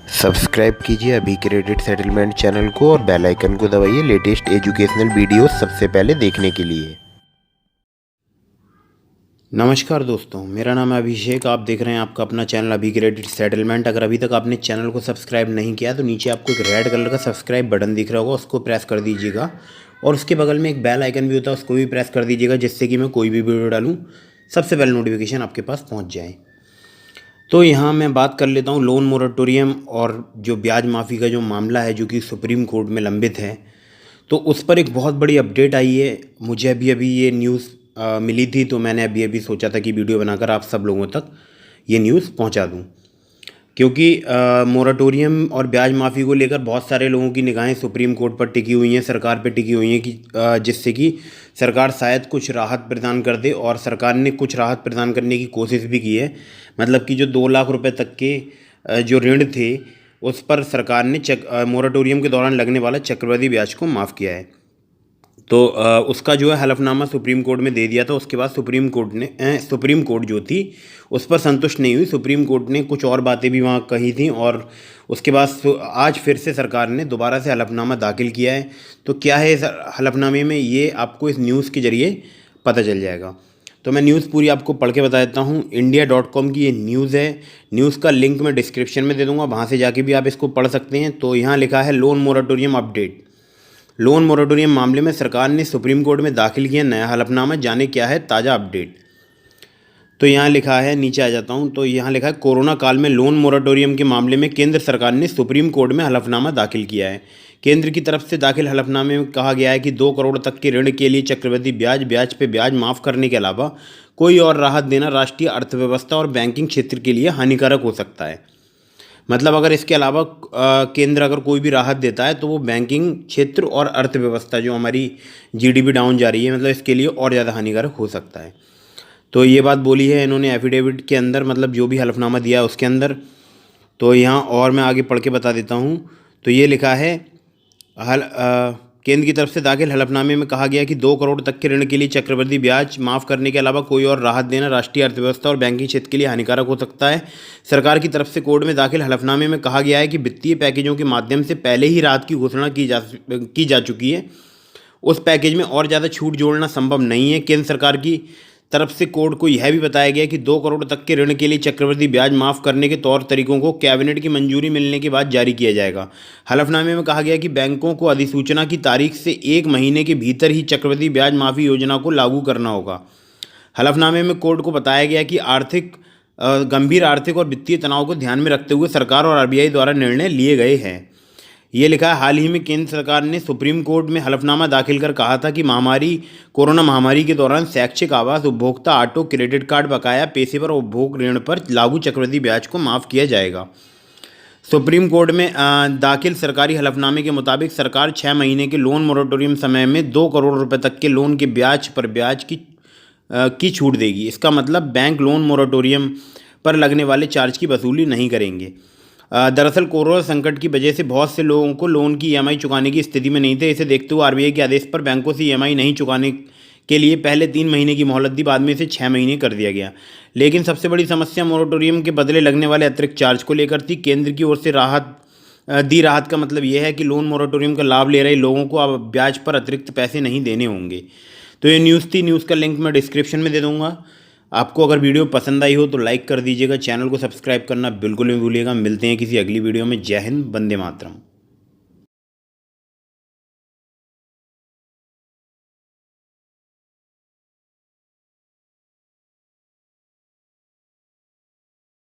Subscribe कीजिए अभी credit settlement channel को और बेल आइकन को दबाइए लेटेस्ट एजुकेशनल वीडियोस सबसे पहले देखने के लिए। नमस्कार दोस्तों, मेरा नाम है अभिषेक। आप देख रहे हैं आपका अपना चैनल अभी क्रेडिट सेटलमेंट। अगर अभी तक आपने चैनल को सब्सक्राइब नहीं किया तो नीचे आपको एक रेड कलर का सब्सक्राइब बटन दिख रहा होगा, उसको प्रेस कर दीजिएगा। और उसके बगल में एक बेल आइकन भी होता है, उसको भी प्रेस कर दीजिएगा, जिससे कि मैं कोई भी वीडियो डालूँ सबसे पहले नोटिफिकेशन आपके पास पहुँच जाए। तो यहाँ मैं बात कर लेता हूँ लोन मोरेटोरियम और जो ब्याज माफ़ी का जो मामला है, जो कि सुप्रीम कोर्ट में लंबित है। तो उस पर एक बहुत बड़ी अपडेट आई है। मुझे अभी अभी ये न्यूज़ मिली थी, तो मैंने अभी अभी सोचा था कि वीडियो बनाकर आप सब लोगों तक ये न्यूज़ पहुंचा दूं, क्योंकि मोरेटोरियम और ब्याज माफ़ी को लेकर बहुत सारे लोगों की निगाहें सुप्रीम कोर्ट पर टिकी हुई हैं, सरकार पर टिकी हुई हैं कि जिससे कि सरकार शायद कुछ राहत प्रदान कर दे। और सरकार ने कुछ राहत प्रदान करने की कोशिश भी की है। मतलब कि जो 2 लाख रुपए तक के जो ऋण थे, उस पर सरकार ने मोरेटोरियम के दौरान लगने वाला चक्रवृद्धि ब्याज को माफ़ किया है। तो उसका जो है हलफनामा सुप्रीम कोर्ट में दे दिया था। उसके बाद सुप्रीम कोर्ट जो थी उस पर संतुष्ट नहीं हुई। सुप्रीम कोर्ट ने कुछ और बातें भी वहाँ कही थी, और उसके बाद आज फिर से सरकार ने दोबारा से हलफनामा दाखिल किया है। तो क्या है इस हलफनामे में, ये आपको इस न्यूज़ के ज़रिए पता चल जाएगा। तो मैं न्यूज़ पूरी आपको पढ़ के बता देता हूँ। India.com की ये न्यूज़ है। न्यूज़ का लिंक मैं डिस्क्रिप्शन में दे दूँगा, वहाँ से जाके भी आप इसको पढ़ सकते हैं। तो यहाँ लिखा है loan moratorium update. Loan moratorium मामले में सरकार ने सुप्रीम कोर्ट में दाखिल किया नया हलफनामा, जाने क्या है ताज़ा अपडेट। तो यहाँ लिखा है, नीचे आ जाता हूँ, तो यहाँ लिखा है कोरोना काल में लोन मोरेटोरियम के मामले में केंद्र सरकार ने सुप्रीम कोर्ट में हलफनामा दाखिल किया है। केंद्र की तरफ से दाखिल हलफनामे में कहा गया है कि 2 करोड़ तक के ऋण के लिए चक्रवृद्धि ब्याज पे ब्याज माफ़ करने के अलावा कोई और राहत देना राष्ट्रीय अर्थव्यवस्था और बैंकिंग क्षेत्र के लिए हानिकारक हो सकता है। मतलब अगर इसके अलावा केंद्र अगर कोई भी राहत देता है तो वो बैंकिंग क्षेत्र और अर्थव्यवस्था, जो हमारी जीडीपी डाउन जा रही है, मतलब इसके लिए और ज़्यादा हानिकारक हो सकता है। तो ये बात बोली है इन्होंने एफिडेविट के अंदर, मतलब जो भी हलफनामा दिया है उसके अंदर। तो यहाँ और मैं आगे पढ़ के बता देता हूँ। तो ये लिखा है, केंद्र की तरफ से दाखिल हलफनामे में कहा गया कि 2 करोड़ तक के ऋण के लिए चक्रवृद्धि ब्याज माफ़ करने के अलावा कोई और राहत देना राष्ट्रीय अर्थव्यवस्था और बैंकिंग क्षेत्र के लिए हानिकारक हो सकता है। सरकार की तरफ से कोर्ट में दाखिल हलफनामे में कहा गया है कि वित्तीय पैकेजों के माध्यम से पहले ही राहत की घोषणा की जा चुकी है। उस पैकेज में और ज़्यादा छूट जोड़ना संभव नहीं है। केंद्र सरकार की तरफ से कोर्ट को यह भी बताया गया कि 2 करोड़ तक के ऋण के लिए चक्रवृद्धि ब्याज माफ़ करने के तौर तरीकों को कैबिनेट की मंजूरी मिलने के बाद जारी किया जाएगा। हलफनामे में कहा गया कि बैंकों को अधिसूचना की तारीख से 1 महीने के भीतर ही चक्रवृद्धि ब्याज माफ़ी योजना को लागू करना होगा। हलफनामे में कोर्ट को बताया गया कि गंभीर आर्थिक और वित्तीय तनाव को ध्यान में रखते हुए सरकार और आरबीआई द्वारा निर्णय लिए गए हैं। ये लिखा है, हाल ही में केंद्र सरकार ने सुप्रीम कोर्ट में हलफनामा दाखिल कर कहा था कि कोरोना महामारी के दौरान शैक्षिक, आवास, उपभोक्ता, ऑटो, क्रेडिट कार्ड, बकाया, पेशेवर और उपभोग ऋण पर लागू चक्रवृद्धि ब्याज को माफ़ किया जाएगा। सुप्रीम कोर्ट में दाखिल सरकारी हलफनामे के मुताबिक सरकार 6 महीने के लोन मोरेटोरियम समय में 2 करोड़ रुपए तक के लोन के ब्याज पर ब्याज की छूट देगी। इसका मतलब बैंक लोन मोरेटोरियम पर लगने वाले चार्ज की वसूली नहीं करेंगे। दरअसल कोरोना संकट की वजह से बहुत से लोगों को लोन की ईएमआई चुकाने की स्थिति में नहीं थे। इसे देखते हुए आरबीआई के आदेश पर बैंकों से ईएमआई नहीं चुकाने के लिए पहले 3 महीने की मोहलत दी, बाद में इसे 6 महीने कर दिया गया। लेकिन सबसे बड़ी समस्या मोरेटोरियम के बदले लगने वाले अतिरिक्त चार्ज को लेकर थी। केंद्र की ओर से राहत का मतलब यह है कि लोन मोरेटोरियम का लाभ ले रहे लोगों को अब ब्याज पर अतिरिक्त पैसे नहीं देने होंगे। तो ये न्यूज़ थी। न्यूज़ का लिंक मैं डिस्क्रिप्शन में दे दूँगा। आपको अगर वीडियो पसंद आई हो तो लाइक कर दीजिएगा, चैनल को सब्सक्राइब करना बिल्कुल नहीं भूलिएगा। मिलते हैं किसी अगली वीडियो में। जय हिंद, वंदे मातरम।